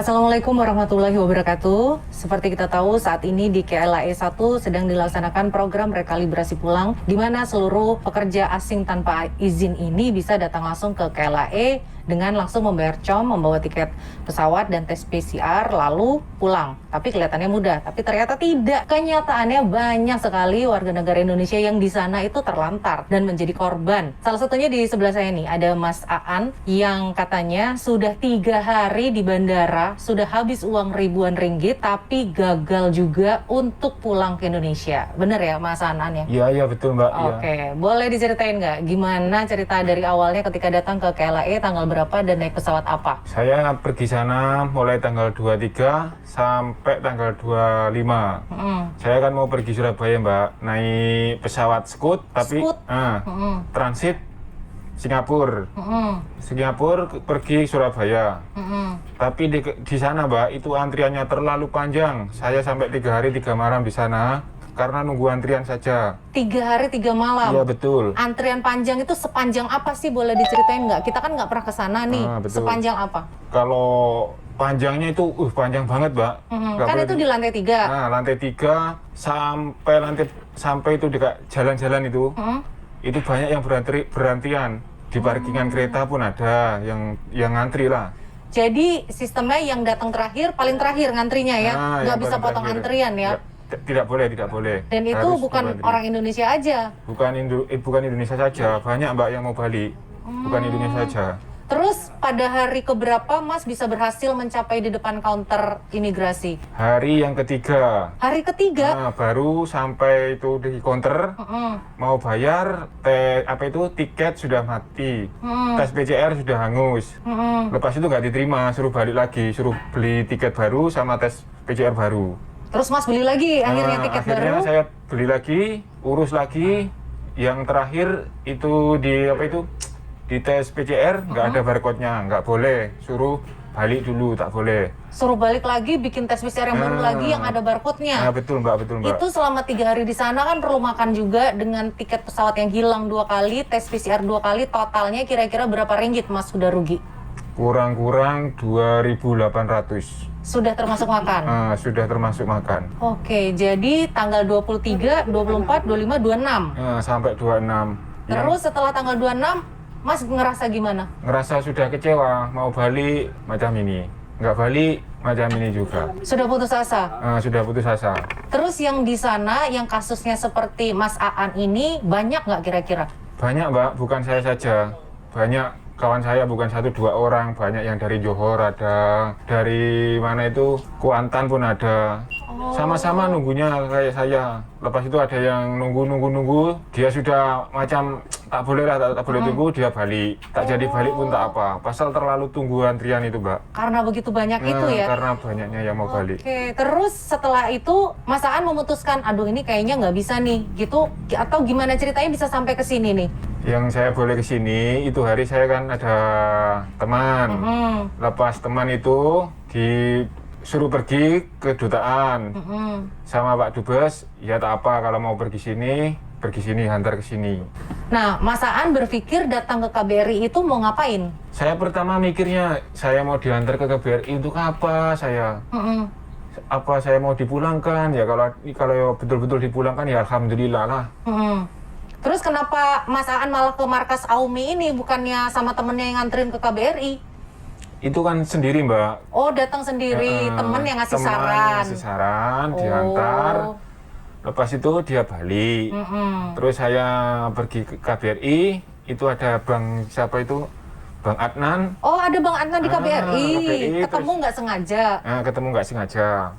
Assalamualaikum warahmatullahi wabarakatuh. Seperti kita tahu, saat ini di KLAE 1 sedang dilaksanakan program rekalibrasi pulang, di mana seluruh pekerja asing tanpa izin ini bisa datang langsung ke KLAE dengan langsung membayar com, membawa tiket pesawat dan tes PCR, lalu pulang. Tapi kelihatannya mudah, tapi ternyata tidak. Kenyataannya banyak sekali warga negara Indonesia yang di sana itu terlantar dan menjadi korban. Salah satunya di sebelah saya nih, ada Mas Aan yang katanya sudah 3 hari di bandara, sudah habis uang ribuan ringgit, tapi gagal juga untuk pulang ke Indonesia. Bener ya Mas Aan ya? Iya betul Mbak. Oke, boleh diceritain nggak gimana cerita dari awalnya ketika datang ke KLAE, tanggal berapa dan naik pesawat apa? Saya pergi sana mulai tanggal 23 sampai tanggal 25. Saya kan mau pergi Surabaya Mbak, naik pesawat Scoot, tapi transit Singapura. Singapura pergi Surabaya. Tapi di sana Mbak, itu antriannya terlalu panjang. Saya sampai 3 hari 3 malam di sana karena nunggu antrian saja. 3 hari 3 malam? Iya betul. Antrian panjang itu sepanjang apa sih? Boleh diceritain nggak? Kita kan nggak pernah ke sana nih. Sepanjang apa? Kalau panjangnya itu panjang banget Mbak. Kan itu di lantai 3. Nah, lantai 3 sampai itu dekat jalan-jalan itu. Itu banyak yang berhentian. Di parkingan kereta pun ada yang ngantri lah. Jadi sistemnya yang datang terakhir, paling terakhir ngantrinya ya? Nggak bisa potong antrian ya? Tidak boleh. Dan itu harus bukan orang Indonesia aja? Bukan Indonesia saja, banyak Mbak yang mau balik. Bukan Indonesia saja. Terus pada hari keberapa Mas bisa berhasil mencapai di depan counter imigrasi? Hari yang ketiga. Hari ketiga? Nah, baru sampai itu di counter, mau bayar, tiket sudah mati, tes PCR sudah hangus. Lepas itu nggak diterima, suruh balik lagi, suruh beli tiket baru sama tes PCR baru. Terus Mas beli lagi akhirnya tiket baru? Akhirnya saya beli lagi, urus lagi. Yang terakhir itu di tes PCR nggak ada barcode-nya, nggak boleh, suruh balik dulu, tak boleh. Suruh balik lagi, bikin tes PCR yang baru lagi yang ada barcode-nya? Nah, betul Mbak. Itu selama 3 hari di sana kan perlu makan juga, dengan tiket pesawat yang hilang 2 kali, tes PCR 2 kali, totalnya kira-kira berapa ringgit Mas sudah rugi? Kurang 2.800. Sudah termasuk makan? Sudah termasuk makan. Oke, jadi tanggal 23, 24, 25, 26? Sampai 26. Terus setelah tanggal 26, Mas ngerasa gimana? Ngerasa sudah kecewa, mau balik macam ini. Nggak balik, macam ini juga. Sudah putus asa? Sudah putus asa. Terus yang di sana, yang kasusnya seperti Mas Aan ini, banyak nggak kira-kira? Banyak Mbak, bukan saya saja. Banyak kawan saya, bukan 1-2 orang. Banyak yang dari Johor ada, dari mana itu, Kuantan pun ada. Sama-sama nunggunya kayak saya. Lepas itu ada yang nunggu. Dia sudah macam tak boleh tunggu, dia balik. Tak jadi balik pun tak apa. Pasal terlalu tunggu antrian itu Mbak. Karena begitu banyak itu ya? Karena banyaknya yang mau balik. Oke, terus setelah itu Mas Aan memutuskan, aduh ini kayaknya nggak bisa nih, gitu? Atau gimana ceritanya bisa sampai ke sini nih? Yang saya boleh ke sini, itu hari saya kan ada teman. Lepas teman itu disuruh pergi ke dutaan sama Pak Dubes, ya tak apa kalau mau pergi sini, hantar ke sini. Nah, Mas Aan berpikir datang ke KBRI itu mau ngapain? Saya pertama mikirnya, saya mau diantar ke KBRI untuk apa saya? Apa saya mau dipulangkan? Ya kalau betul-betul dipulangkan ya alhamdulillah lah. Terus kenapa Mas Aan malah ke markas AUMI ini, bukannya sama temennya yang nganterin ke KBRI? Itu kan sendiri Mbak. Oh, datang sendiri, temen yang ngasih saran? Teman yang ngasih saran, diantar. Lepas itu dia balik. Terus saya pergi ke KBRI, itu ada Bang siapa itu? Bang Adnan. Oh, ada Bang Adnan di KBRI. Ketemu nggak sengaja? Ketemu nggak sengaja.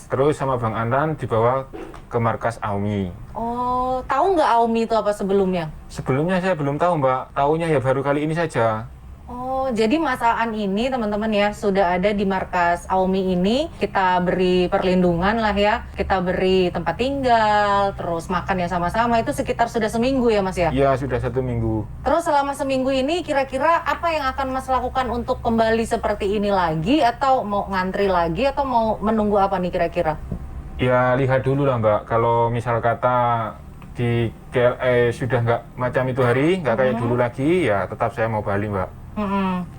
Terus sama Bang Adnan dibawa ke markas AUMI. Oh, tahu nggak AUMI itu apa sebelumnya? Sebelumnya saya belum tahu Mbak. Taunya ya baru kali ini saja. Oh, jadi Mas Aan ini teman-teman ya sudah ada di markas AUMI ini. Kita beri perlindungan lah ya. Kita beri tempat tinggal, terus makan ya sama-sama. Itu sekitar sudah seminggu ya Mas ya? Iya, sudah 1 minggu. Terus selama seminggu ini kira-kira apa yang akan Mas lakukan untuk kembali seperti ini lagi? Atau mau ngantri lagi? Atau mau menunggu apa nih kira-kira? Ya lihat dulu lah Mbak. Kalau misal kata di KLAE sudah nggak macam itu hari, nggak kayak dulu lagi, ya tetap saya mau balik Mbak.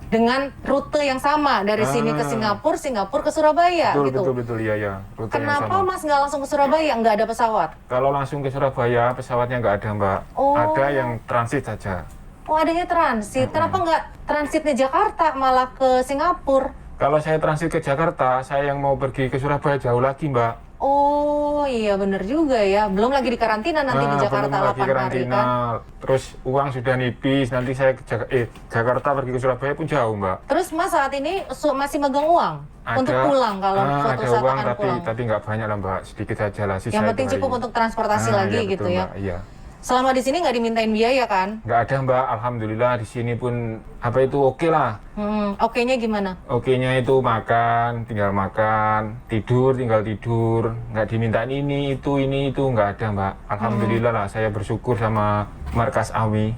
dengan rute yang sama dari sini ke Singapura, Singapura ke Surabaya gitu. Betul, iya. Rute Kenapa yang sama. Mas nggak langsung ke Surabaya, nggak ada pesawat? Kalau langsung ke Surabaya, pesawatnya nggak ada, Mbak. Oh. Ada yang transit saja. Oh, adanya transit. Kenapa nggak transitnya Jakarta malah ke Singapura? Kalau saya transit ke Jakarta, saya yang mau pergi ke Surabaya jauh lagi, Mbak. Oh iya bener juga ya. Belum lagi di karantina nanti di Jakarta belum lagi 8 hari karantina. kan. Terus uang sudah nipis, nanti saya ke Jakarta pergi ke Surabaya pun jauh, Mbak. Terus Mas saat ini masih megang uang untuk pulang kalau suatu ada saat uang, akan pulang. tapi nggak banyak lah, Mbak. Sedikit saja lah sisa. Yang penting itu cukup hari. untuk transportasi lagi Iya, gitu betul, ya. Mbak, iya. Selama di sini nggak dimintain biaya kan? Nggak ada, Mbak. Alhamdulillah di sini pun apa itu oke lah. Oke-nya gimana? Oke-nya itu makan, tinggal makan, tinggal tidur, nggak dimintain ini itu nggak ada, Mbak. Alhamdulillah lah, saya bersyukur sama Markas AMI.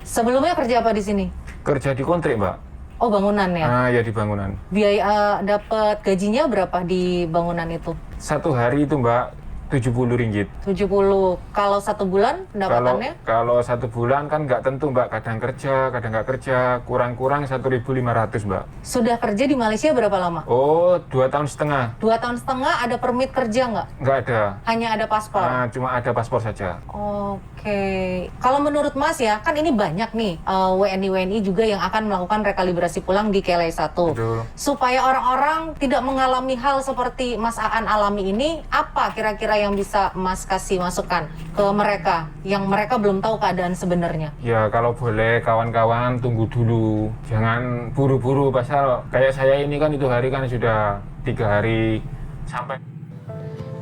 Sebelumnya kerja apa di sini? Kerja di kontrak, Mbak. Oh bangunan ya. Ya di bangunan. Biaya dapat gajinya berapa di bangunan itu? Satu hari itu, Mbak, Rp70. 70. Kalau 1 bulan pendapatannya? Kalau 1 bulan kan nggak tentu, Mbak. Kadang kerja, kadang nggak kerja. Kurang-kurang 1.500, Mbak. Sudah kerja di Malaysia berapa lama? Oh, 2,5 tahun. 2 tahun setengah, ada permit kerja nggak? Nggak ada. Hanya ada paspor? Cuma ada paspor saja. Oke. Kalau menurut Mas ya, kan ini banyak nih WNI-WNI juga yang akan melakukan rekalibrasi pulang di KLI 1. Betul. Supaya orang-orang tidak mengalami hal seperti Mas Aan alami ini, apa kira-kira yang bisa Mas kasih masukan ke mereka yang mereka belum tahu keadaan sebenarnya? Ya kalau boleh kawan-kawan tunggu dulu, jangan buru-buru. Pasal kayak saya ini kan itu hari kan sudah 3 hari sampai.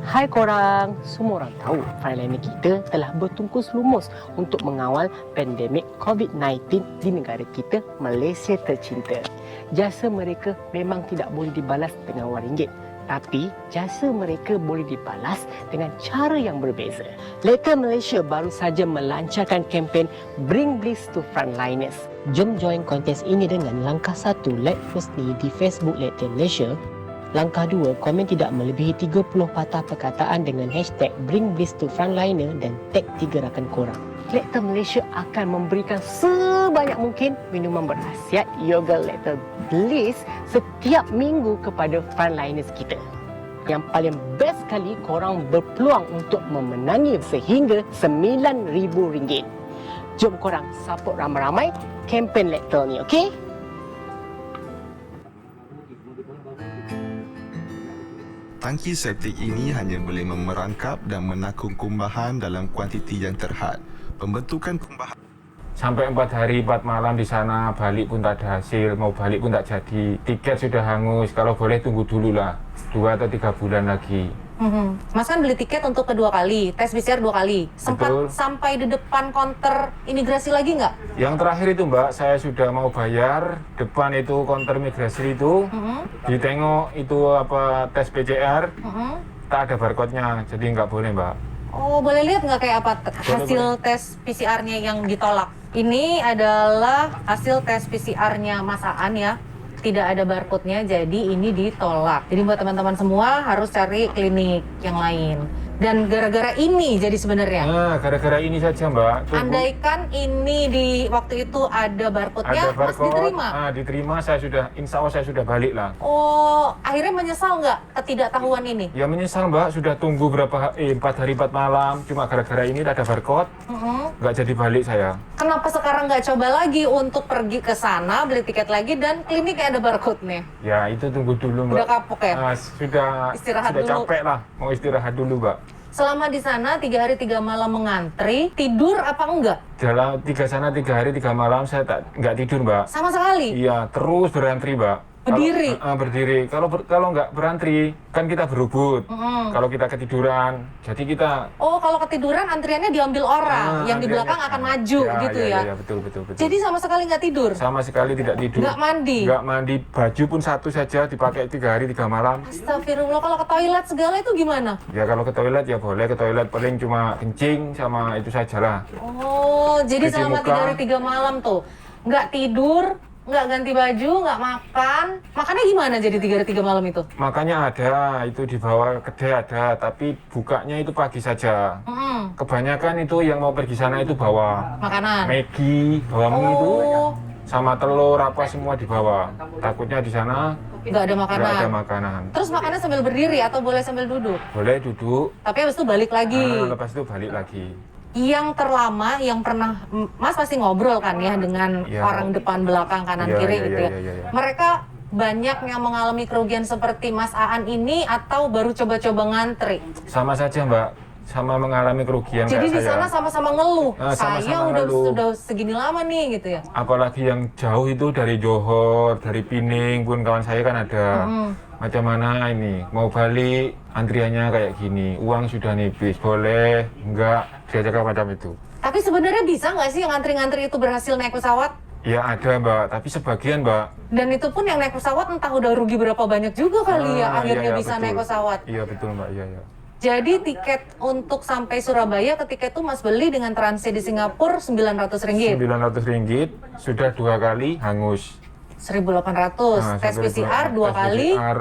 Hai korang, semua orang tahu frontliner kita telah bertungkus lumus untuk mengawal pandemik COVID-19 di negara kita, Malaysia tercinta. Jasa mereka memang tidak boleh dibalas dengan RM1, tapi jasa mereka boleh dibalas dengan cara yang berbeza. Letter Malaysia baru saja melancarkan kempen Bring Bliss to Frontliners. Jom join kontes ini dengan langkah 1, like firstly di Facebook Letter Malaysia. Langkah 2, komen tidak melebihi 30 patah perkataan dengan hashtag Bring Bliss to Frontliner dan tag 3 rakan korang. Letter Malaysia akan memberikan sebanyak mungkin minuman berkhasiat Yoga Letter Bliss setiap minggu kepada frontliners kita. Yang paling best sekali, korang berpeluang untuk memenangi sehingga RM9,000. Jom korang support ramai-ramai kempen Letter ni, okey? Tangki septik ini hanya boleh memerangkap dan menakung kumbahan dalam kuantiti yang terhad. Pembentukan kumbahan Sampai 4 hari 4 malam di sana, balik pun tak ada hasil, mau balik pun tak jadi. Tiket sudah hangus, kalau boleh tunggu dulu lah, 2 atau 3 bulan lagi. Mas kan beli tiket untuk kedua kali, tes PCR 2 kali. Sempat Betul. sampai di depan konter imigrasi lagi nggak? Yang terakhir itu, Mbak, saya sudah mau bayar, depan itu konter migrasi itu, ditengok itu apa tes PCR, tak ada barcode-nya, jadi nggak boleh, Mbak. Oh, boleh lihat nggak kayak apa hasil tes PCR-nya yang ditolak? Ini adalah hasil tes PCR-nya Mas Aan ya. Tidak ada barcode-nya, jadi ini ditolak. Jadi buat teman-teman semua harus cari klinik yang lain. Dan gara-gara ini jadi sebenarnya. Gara-gara ini saja, Mbak. Tunggu. Andaikan ini di waktu itu ada barcode-nya, Ada Mas barcode, diterima. Diterima, saya sudah, insya Allah saya sudah balik lah. Oh, akhirnya menyesal nggak ketidaktahuan ini? Ya menyesal, Mbak, sudah tunggu 4 hari 4 malam, cuma gara-gara ini tak ada barcode, nggak jadi balik saya. Kenapa sekarang nggak coba lagi untuk pergi ke sana, beli tiket lagi, dan kliniknya ada barcode-nya? Ya itu tunggu dulu, Mbak. Udah kapok ya? Sudah Istirahat sudah dulu. capek lah, mau istirahat dulu, Mbak. Selama di sana 3 hari 3 malam mengantri, tidur apa enggak? Dalam 3 hari 3 malam saya nggak tidur, Mbak. Sama sekali? Iya, terus berantri, Mbak. Berdiri? Berdiri. Kalau nggak berantri, kan kita berebut. Kalau kita ketiduran, jadi kita. Oh, kalau ketiduran antriannya diambil orang, yang di antriannya- belakang akan maju gitu ya? Iya, betul. Jadi sama sekali nggak tidur? Sama sekali tidak tidur. Nggak mandi? Nggak mandi. Baju pun satu saja dipakai 3 hari 3 malam. Astagfirullah, kalau ke toilet segala itu gimana? Ya kalau ke toilet ya boleh ke toilet, paling cuma kencing sama itu sajalah. Oh, jadi Cuci selama muka. 3 hari 3 malam tuh nggak tidur, nggak ganti baju, nggak makan. Makannya gimana jadi 3 hari 3 malam itu? Makanya ada, itu di bawah kedai ada, tapi bukanya itu pagi saja. Kebanyakan itu yang mau pergi sana itu bawa Makanan? Maggi, bawa mie itu. Oh, sama telur apa semua dibawa. Takutnya di sana Nggak ada makanan. nggak ada makanan. Terus makannya sambil berdiri atau boleh sambil duduk? Boleh duduk, Tapi habis itu balik lagi. lepas itu balik lagi. Yang terlama yang pernah Mas pasti ngobrol kan ya dengan Iya. orang depan belakang kanan Iya, kiri iya, gitu iya, ya. iya, iya. Mereka banyak yang mengalami kerugian seperti Mas Aan ini atau baru coba-coba ngantri? Sama saja Mbak, sama mengalami kerugian Jadi kayak di saya. sana sama-sama ngeluh. Sama-sama Saya udah ngeluh. sudah segini lama nih gitu ya. Apalagi yang jauh itu dari Johor, dari Pining pun kawan saya kan ada. Macam mana ini, mau balik antriannya kayak gini, uang sudah nipis, boleh, enggak, dia cakap macam itu. Tapi sebenarnya bisa nggak sih yang ngantri-ngantri itu berhasil naik pesawat? Ya ada Mbak, tapi sebagian Mbak. Dan itu pun yang naik pesawat entah udah rugi berapa banyak juga kali ya akhirnya iya, bisa betul. naik pesawat. Iya betul Mbak, iya ya. Jadi tiket untuk sampai Surabaya ketika itu Mas beli dengan transit di Singapura Rp900. 900 ringgit, sudah 2 kali hangus. 1.800. Nah, Tes sampai PCR 2 tes kali, PCR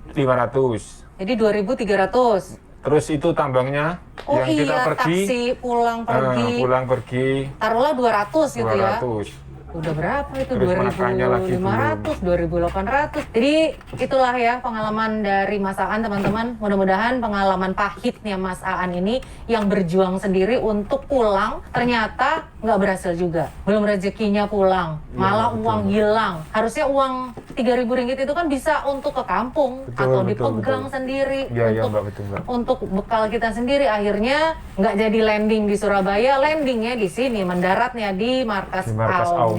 500. jadi 2.300. Terus itu tambangnya Oh yang kita iya, pergi, taksi pulang pergi. pulang pergi Taruhlah 200 gitu ya. 200. Udah berapa itu? Terus makannya lagi 2.500, 2.800. Jadi itulah ya pengalaman dari Mas Aan teman-teman. Mudah-mudahan pengalaman pahitnya Mas Aan ini yang berjuang sendiri untuk pulang ternyata nggak berhasil juga. Belum rezekinya pulang, malah betul, uang Mbak. hilang. Harusnya uang 3.000 ringgit itu kan bisa untuk ke kampung Betul, atau betul, dipegang betul. sendiri Iya iya untuk Mbak, betul Mbak. untuk bekal kita sendiri. Akhirnya nggak jadi landing di Surabaya, landingnya di sini, mendaratnya di markas Di markas Aumi.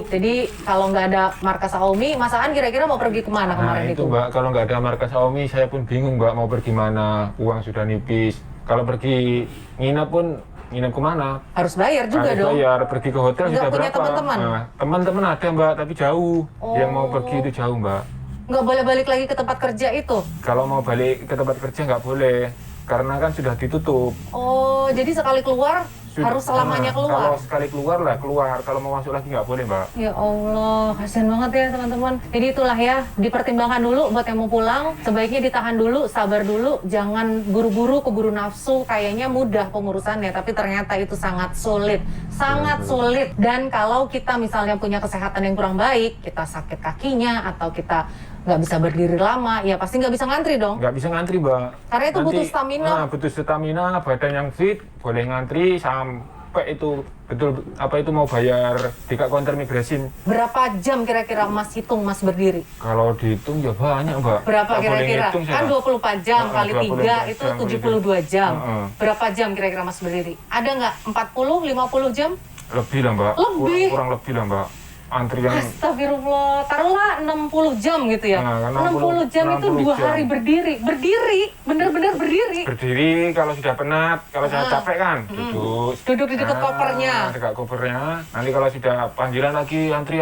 Jadi kalau nggak ada markas Aumi, Mas Aan kira-kira mau pergi kemana Nah kemarin itu Mbak, kalau nggak ada markas Aumi, saya pun bingung Mbak mau pergi mana, uang sudah nipis. Kalau pergi nginap pun, nginap kemana? Harus bayar juga Harus dong. bayar, pergi ke hotel Nggak sudah punya berapa? teman-teman? Nah, teman-teman ada Mbak, tapi jauh. Yang mau Oh. pergi itu jauh Mbak. Nggak boleh balik lagi ke tempat kerja itu. Kalau mau balik ke tempat kerja nggak boleh, karena kan sudah ditutup. Oh, jadi sekali keluar harus selamanya Kalau keluar. sekali keluar lah keluar, kalau mau masuk lagi nggak boleh Mbak. Ya Allah, kasihan banget ya teman-teman. Jadi itulah ya, dipertimbangkan dulu buat yang mau pulang. Sebaiknya ditahan dulu, sabar dulu. Jangan buru-buru, keburu nafsu. Kayaknya mudah pengurusannya, tapi ternyata itu sangat sulit. Sangat sulit. Dan kalau kita misalnya punya kesehatan yang kurang baik, kita sakit kakinya, atau kita nggak bisa berdiri lama, ya pasti nggak bisa ngantri dong. Nggak bisa ngantri Mbak. Karena itu butuh stamina. Nah, butuh stamina, badan yang fit, boleh ngantri sampai itu betul apa itu mau bayar di counter migration. Berapa jam kira-kira Mas hitung Mas berdiri? Kalau dihitung ya banyak Mbak. Berapa Nggak boleh kira-kira? ngitung saya. Kan 24 jam Heeh, kali 3 24 itu jam, 72 jam. Heeh. Berapa jam kira-kira Mas berdiri? Ada nggak 40, 50 jam? Lebih lah Mbak. Lebih? Kurang lebih lah Mbak. Antrian Astagfirullah, taruhlah 60 jam gitu ya. Nah, 60 jam itu 60 2 jam. hari berdiri. Berdiri, bener-bener berdiri. berdiri kalau sudah penat, kalau sudah capek kan duduk. Duduk di dekat kopernya. Dekat kopernya. Nanti kalau sudah panggilan lagi antri,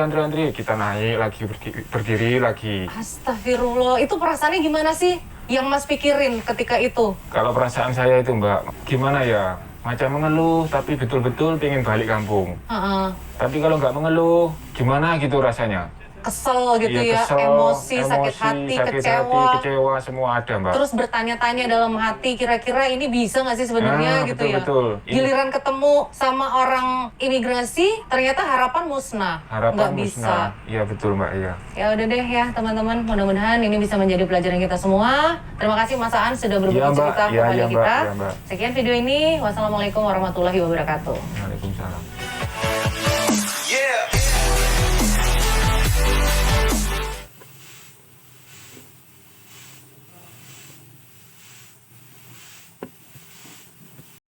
kita naik lagi berdiri lagi. Astagfirullah, itu perasaannya gimana sih yang Mas pikirin ketika itu? Kalau perasaan saya itu Mbak, gimana ya? Macam mengeluh, tapi betul-betul pengen balik kampung. Heeh. Tapi kalau nggak mengeluh, gimana gitu rasanya? Kesel gitu Iya, ya, kesel, emosi, sakit hati, kecewa. Semua ada Mbak. Terus bertanya-tanya dalam hati, kira-kira ini bisa nggak sih sebenarnya Nah, gitu ya? betul. Giliran ketemu sama orang imigrasi, ternyata harapan musnah. Harapan Nggak bisa. musnah. Iya betul Mbak, iya. Ya udah deh ya teman-teman, mudah-mudahan ini bisa menjadi pelajaran kita semua. Terima kasih Mas Aan sudah berbagi Iya, Mbak. cerita Iya, kepada iya, Mbak. kita. Iya, Mbak. Sekian video ini. Wassalamualaikum warahmatullahi wabarakatuh. Waalaikumsalam.